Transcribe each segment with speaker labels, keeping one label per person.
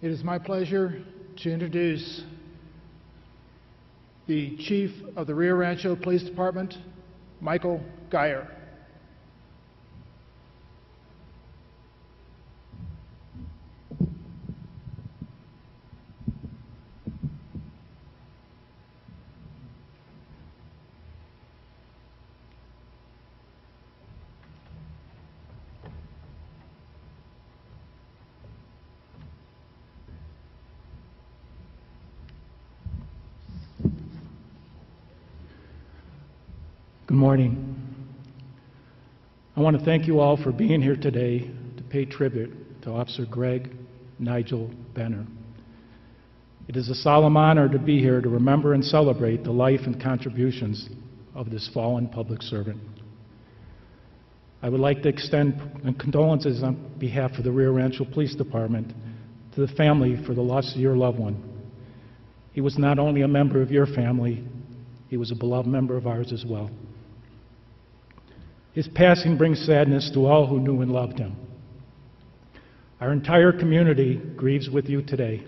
Speaker 1: It is my pleasure to introduce the Chief of the Rio Rancho Police Department, Michael Geyer.
Speaker 2: Good morning. I want to thank you all for being here today to pay tribute to Officer Greg Nigel Benner. It is a solemn honor to be here to remember and celebrate the life and contributions of this fallen public servant. I would like to extend condolences on behalf of the Rio Rancho Police Department to the family for the loss of your loved one. He was not only a member of your family, he was a beloved member of ours as well. His passing brings sadness to all who knew and loved him. Our entire community grieves with you today.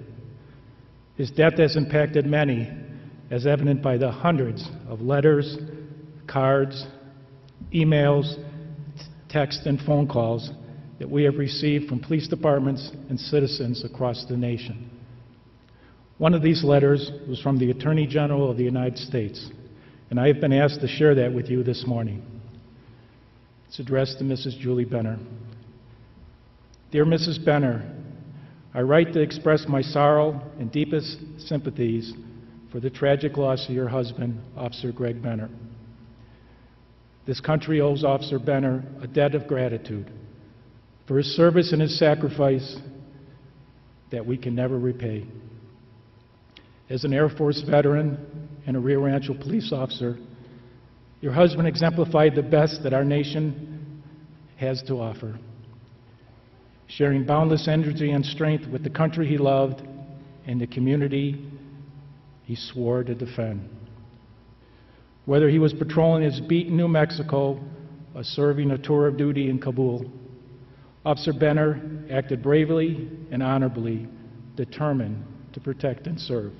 Speaker 2: His death has impacted many, as evident by the hundreds of letters, cards, emails, texts, and phone calls that we have received from police departments and citizens across the nation. One of these letters was from the Attorney General of the United States, and I have been asked to share that with you this morning. It's addressed to Mrs. Julie Benner. Dear Mrs. Benner, I write to express my sorrow and deepest sympathies for the tragic loss of your husband, Officer Greg Benner. This country owes Officer Benner a debt of gratitude for his service and his sacrifice that we can never repay. As an Air Force veteran and a Rio Rancho police officer, your husband exemplified the best that our nation has to offer, sharing boundless energy and strength with the country he loved and the community he swore to defend. Whether he was patrolling his beat in New Mexico or serving a tour of duty in Kabul, Officer Benner acted bravely and honorably, determined to protect and serve.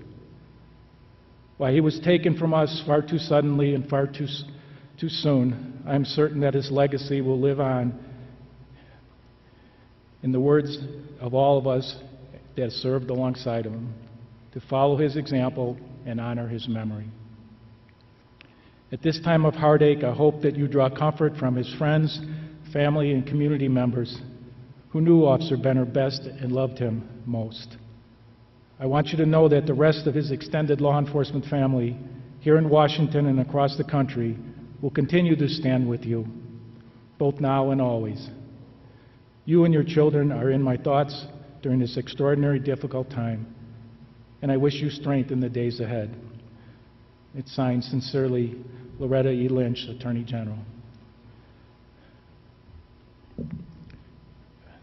Speaker 2: While he was taken from us far too suddenly and far too soon, I am certain that his legacy will live on in the words of all of us that served alongside him, to follow his example and honor his memory. At this time of heartache, I hope that you draw comfort from his friends, family, and community members who knew Officer Benner best and loved him most. I want you to know that the rest of his extended law enforcement family here in Washington and across the country will continue to stand with you, both now and always. You and your children are in my thoughts during this extraordinary, difficult time, and I wish you strength in the days ahead. It's signed sincerely, Loretta E. Lynch, Attorney General.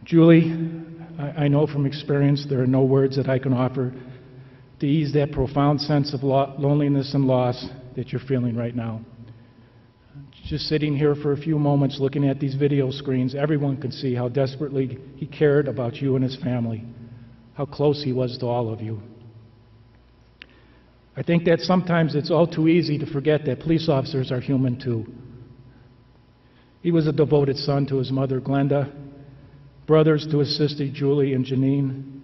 Speaker 2: Julie, I know from experience there are no words that I can offer to ease that profound sense of loneliness and loss that you're feeling right now. Just sitting here for a few moments looking at these video screens, everyone can see how desperately he cared about you and his family, how close he was to all of you. I think that sometimes it's all too easy to forget that police officers are human too. He was a devoted son to his mother, Glenda, brothers to his sister, Julie and Janine.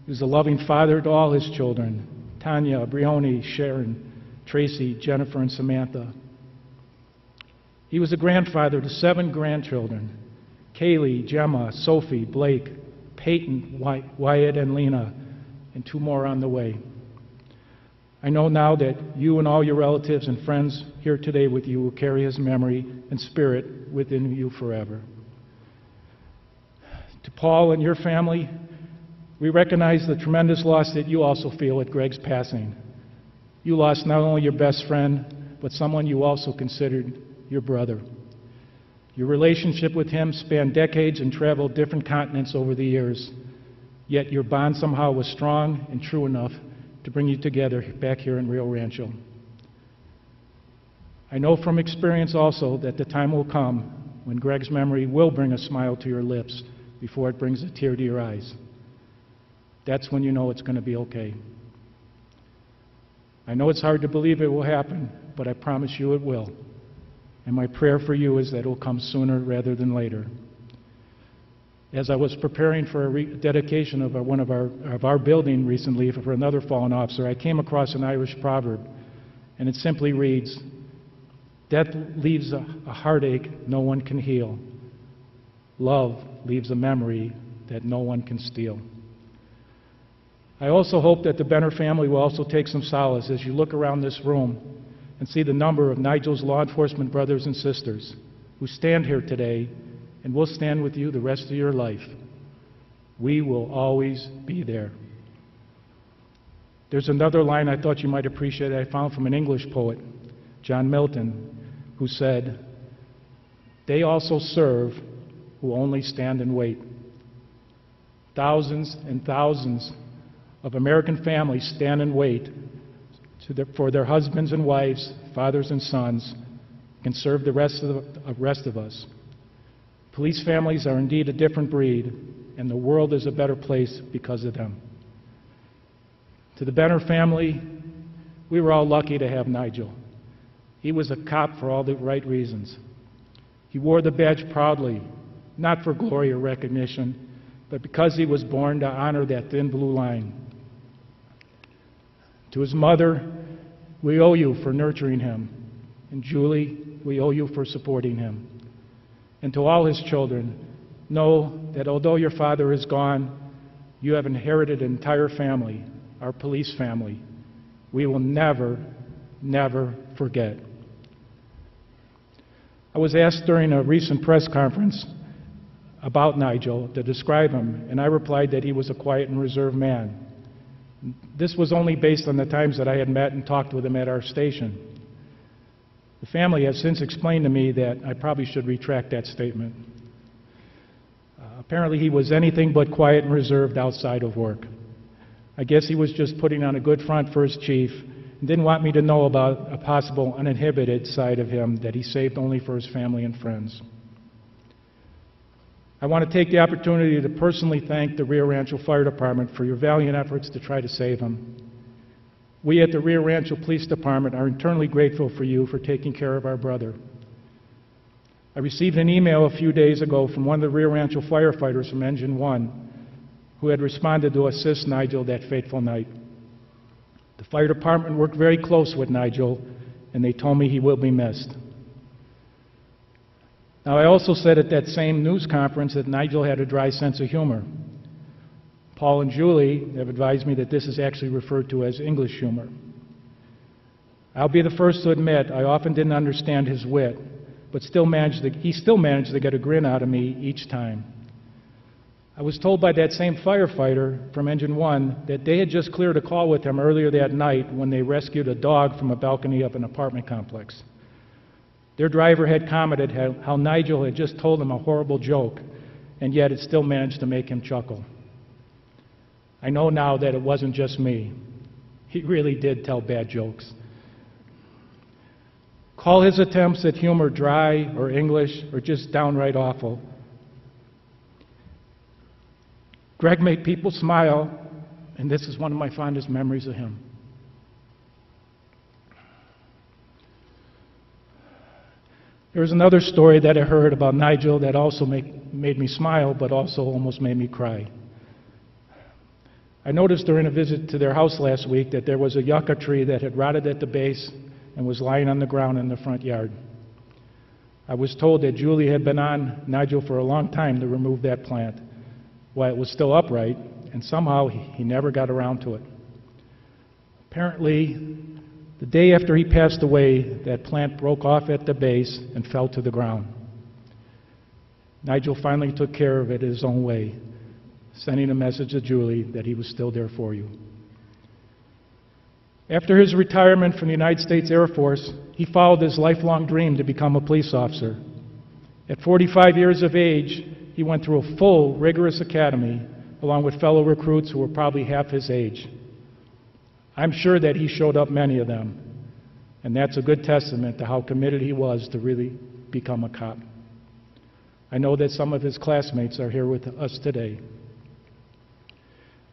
Speaker 2: He was a loving father to all his children, Tanya, Brioni, Sharon, Tracy, Jennifer, and Samantha. He was a grandfather to 7 grandchildren, Kaylee, Gemma, Sophie, Blake, Peyton, Wyatt, and Lena, and 2 more on the way. I know now that you and all your relatives and friends here today with you will carry his memory and spirit within you forever. To Paul and your family, we recognize the tremendous loss that you also feel at Greg's passing. You lost not only your best friend, but someone you also considered your brother. Your relationship with him spanned decades and traveled different continents over the years, yet your bond somehow was strong and true enough to bring you together back here in Rio Rancho. I know from experience also that the time will come when Greg's memory will bring a smile to your lips before it brings a tear to your eyes. That's when you know it's going to be okay. I know it's hard to believe it will happen, but I promise you it will. And my prayer for you is that it will come sooner rather than later. As I was preparing for a dedication of our building recently for another fallen officer, I came across an Irish proverb, and it simply reads, "Death leaves a heartache no one can heal. Love leaves a memory that no one can steal." I also hope that the Benner family will also take some solace as you look around this room and see the number of Nigel's law enforcement brothers and sisters who stand here today and will stand with you the rest of your life. We will always be there. There's another line I thought you might appreciate that I found from an English poet, John Milton, who said, "They also serve who only stand and wait." Thousands and thousands of American families stand and wait for their husbands and wives, fathers and sons, can serve the rest of us. Police families are indeed a different breed, and the world is a better place because of them. To the Benner family, we were all lucky to have Nigel. He was a cop for all the right reasons. He wore the badge proudly, not for glory or recognition, but because he was born to honor that thin blue line. To his mother, we owe you for nurturing him. And Julie, we owe you for supporting him. And to all his children, know that although your father is gone, you have inherited an entire family, our police family. We will never, never forget. I was asked during a recent press conference about Nigel to describe him, and I replied that he was a quiet and reserved man. This was only based on the times that I had met and talked with him at our station. The family has since explained to me that I probably should retract that statement. Apparently he was anything but quiet and reserved outside of work. I guess he was just putting on a good front for his chief and didn't want me to know about a possible uninhibited side of him that he saved only for his family and friends. I want to take the opportunity to personally thank the Rio Rancho Fire Department for your valiant efforts to try to save him. We at the Rio Rancho Police Department are eternally grateful for you for taking care of our brother. I received an email a few days ago from one of the Rio Rancho firefighters from Engine 1 who had responded to assist Nigel that fateful night. The fire department worked very close with Nigel, and they told me he will be missed. Now, I also said at that same news conference that Nigel had a dry sense of humor. Paul and Julie have advised me that this is actually referred to as English humor. I'll be the first to admit I often didn't understand his wit, but he still managed to get a grin out of me each time. I was told by that same firefighter from Engine 1 that they had just cleared a call with him earlier that night when they rescued a dog from a balcony of an apartment complex. Their driver had commented how Nigel had just told him a horrible joke, and yet it still managed to make him chuckle. I know now that it wasn't just me. He really did tell bad jokes. Call his attempts at humor dry or English or just downright awful. Greg made people smile, and this is one of my fondest memories of him. There was another story that I heard about Nigel that also made me smile, but also almost made me cry. I noticed during a visit to their house last week that there was a yucca tree that had rotted at the base and was lying on the ground in the front yard. I was told that Julie had been on Nigel for a long time to remove that plant while it was still upright, and somehow he never got around to it. Apparently, the day after he passed away, that plant broke off at the base and fell to the ground. Nigel finally took care of it his own way, sending a message to Julie that he was still there for you. After his retirement from the United States Air Force, he followed his lifelong dream to become a police officer. At 45 years of age, he went through a full, rigorous academy, along with fellow recruits who were probably half his age. I'm sure that he showed up many of them, and that's a good testament to how committed he was to really become a cop. I know that some of his classmates are here with us today.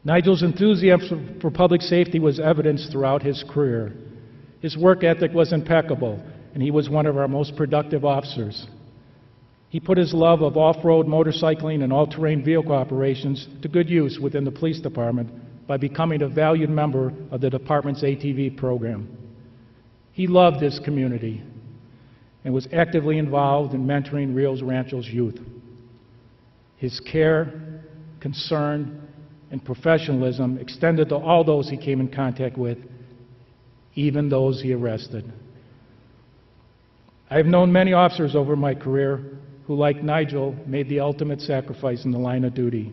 Speaker 2: Nigel's enthusiasm for public safety was evidenced throughout his career. His work ethic was impeccable, and he was one of our most productive officers. He put his love of off-road motorcycling and all-terrain vehicle operations to good use within the police department by becoming a valued member of the department's ATV program. He loved his community and was actively involved in mentoring Rios Ranchos youth. His care, concern, and professionalism extended to all those he came in contact with, even those he arrested. I have known many officers over my career who, like Nigel, made the ultimate sacrifice in the line of duty.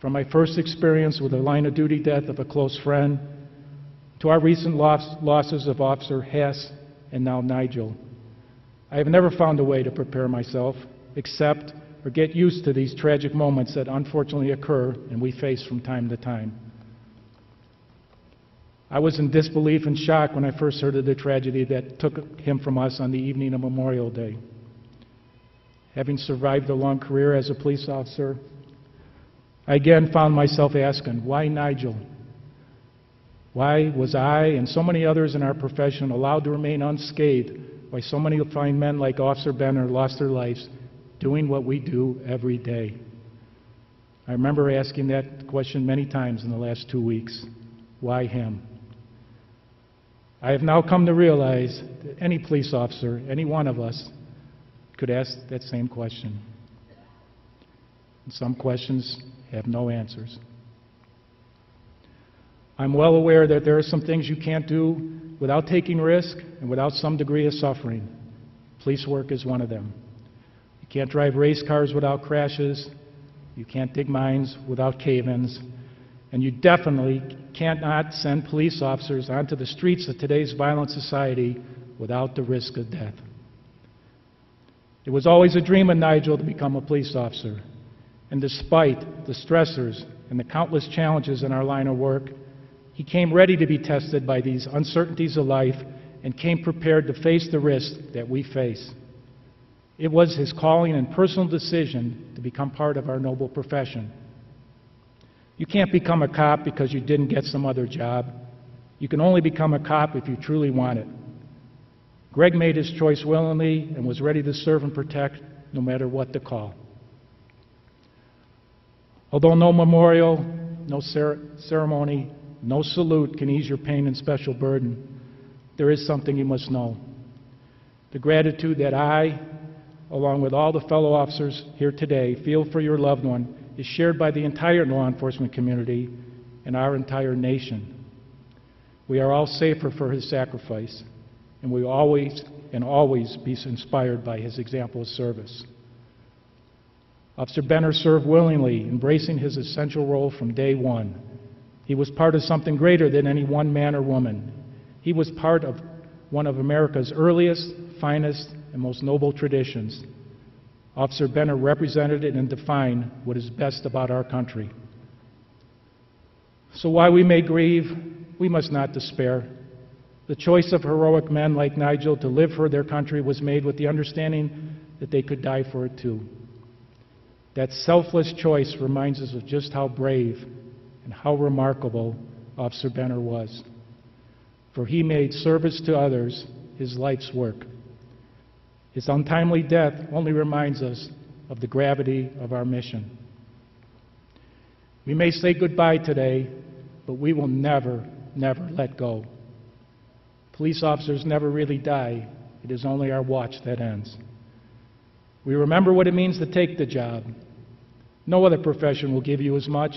Speaker 2: From my first experience with the line of duty death of a close friend, to our recent losses of Officer Hess and now Nigel, I have never found a way to prepare myself, accept, or get used to these tragic moments that unfortunately occur and we face from time to time. I was in disbelief and shock when I first heard of the tragedy that took him from us on the evening of Memorial Day. Having survived a long career as a police officer, I again found myself asking, why Nigel? Why was I and so many others in our profession allowed to remain unscathed while so many fine men like Officer Benner lost their lives doing what we do every day? I remember asking that question many times in the last 2 weeks. Why him? I have now come to realize that any police officer, any one of us, could ask that same question. And some questions have no answers. I'm well aware that there are some things you can't do without taking risk and without some degree of suffering. Police work is one of them. You can't drive race cars without crashes. You can't dig mines without cave-ins. And you definitely cannot send police officers onto the streets of today's violent society without the risk of death. It was always a dream of Nigel to become a police officer. And despite the stressors and the countless challenges in our line of work, he came ready to be tested by these uncertainties of life and came prepared to face the risk that we face. It was his calling and personal decision to become part of our noble profession. You can't become a cop because you didn't get some other job. You can only become a cop if you truly want it. Greg made his choice willingly and was ready to serve and protect no matter what the call. Although no memorial, no ceremony, no salute can ease your pain and special burden, there is something you must know. The gratitude that I, along with all the fellow officers here today, feel for your loved one is shared by the entire law enforcement community and our entire nation. We are all safer for his sacrifice, and we always be inspired by his example of service. Officer Benner served willingly, embracing his essential role from day one. He was part of something greater than any one man or woman. He was part of one of America's earliest, finest, and most noble traditions. Officer Benner represented and defined what is best about our country. So while we may grieve, we must not despair. The choice of heroic men like Nigel to live for their country was made with the understanding that they could die for it too. That selfless choice reminds us of just how brave and how remarkable Officer Benner was. For he made service to others his life's work. His untimely death only reminds us of the gravity of our mission. We may say goodbye today, but we will never, never let go. Police officers never really die. It is only our watch that ends. We remember what it means to take the job. No other profession will give you as much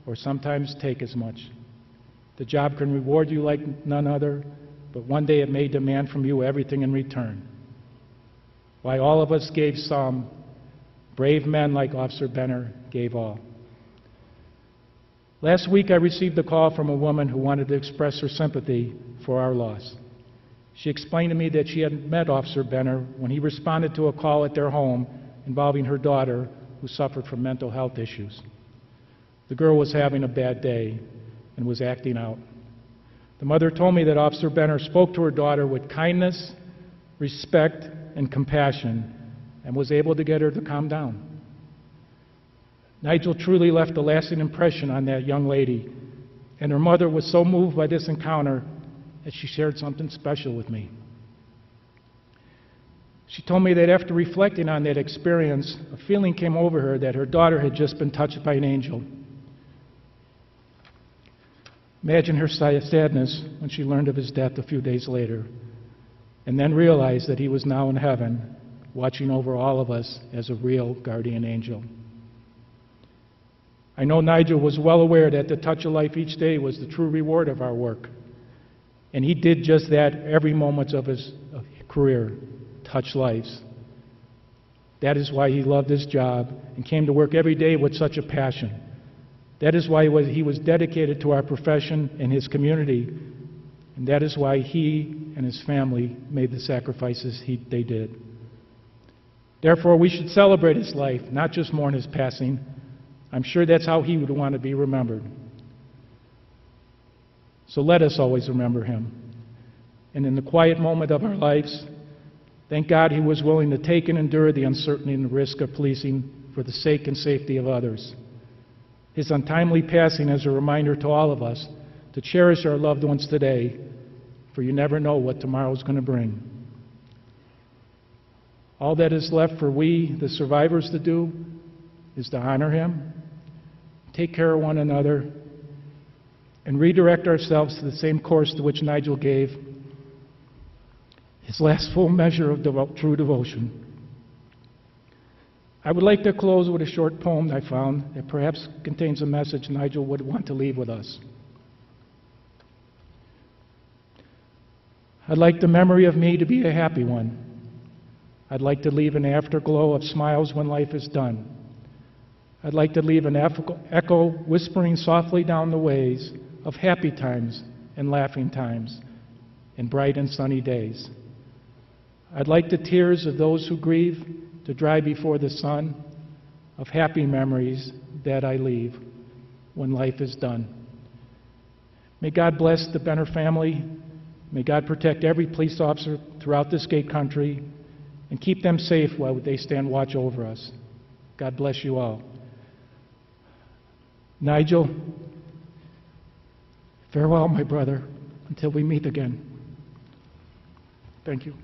Speaker 2: or sometimes take as much. The job can reward you like none other, but one day it may demand from you everything in return. Why all of us gave some, brave men like Officer Benner gave all. Last week I received a call from a woman who wanted to express her sympathy for our loss. She explained to me that she had met Officer Benner when he responded to a call at their home involving her daughter who suffered from mental health issues. The girl was having a bad day and was acting out. The mother told me that Officer Benner spoke to her daughter with kindness, respect, and compassion and was able to get her to calm down. Nigel truly left a lasting impression on that young lady, and her mother was so moved by this encounter that she shared something special with me. She told me that after reflecting on that experience, a feeling came over her that her daughter had just been touched by an angel. Imagine her sadness when she learned of his death a few days later, and then realized that he was now in heaven, watching over all of us as a real guardian angel. I know Nigel was well aware that the touch of life each day was the true reward of our work, and he did just that every moment of his career, touch lives. That is why he loved his job and came to work every day with such a passion. That is why he was dedicated to our profession and his community, and that is why he and his family made the sacrifices they did. Therefore, we should celebrate his life, not just mourn his passing. I'm sure that's how he would want to be remembered. So let us always remember him. And in the quiet moment of our lives, thank God he was willing to take and endure the uncertainty and the risk of policing for the sake and safety of others. His untimely passing is a reminder to all of us to cherish our loved ones today, for you never know what tomorrow is going to bring. All that is left for we, the survivors, to do is to honor him, take care of one another, and redirect ourselves to the same course to which Nigel gave his last full measure of true devotion. I would like to close with a short poem I found that perhaps contains a message Nigel would want to leave with us. I'd like the memory of me to be a happy one. I'd like to leave an afterglow of smiles when life is done. I'd like to leave an echo whispering softly down the ways of happy times and laughing times and bright and sunny days. I'd like the tears of those who grieve to dry before the sun of happy memories that I leave when life is done. May God bless the Benner family. May God protect every police officer throughout this great country and keep them safe while they stand watch over us. God bless you all. Nigel, farewell, my brother, until we meet again. Thank you.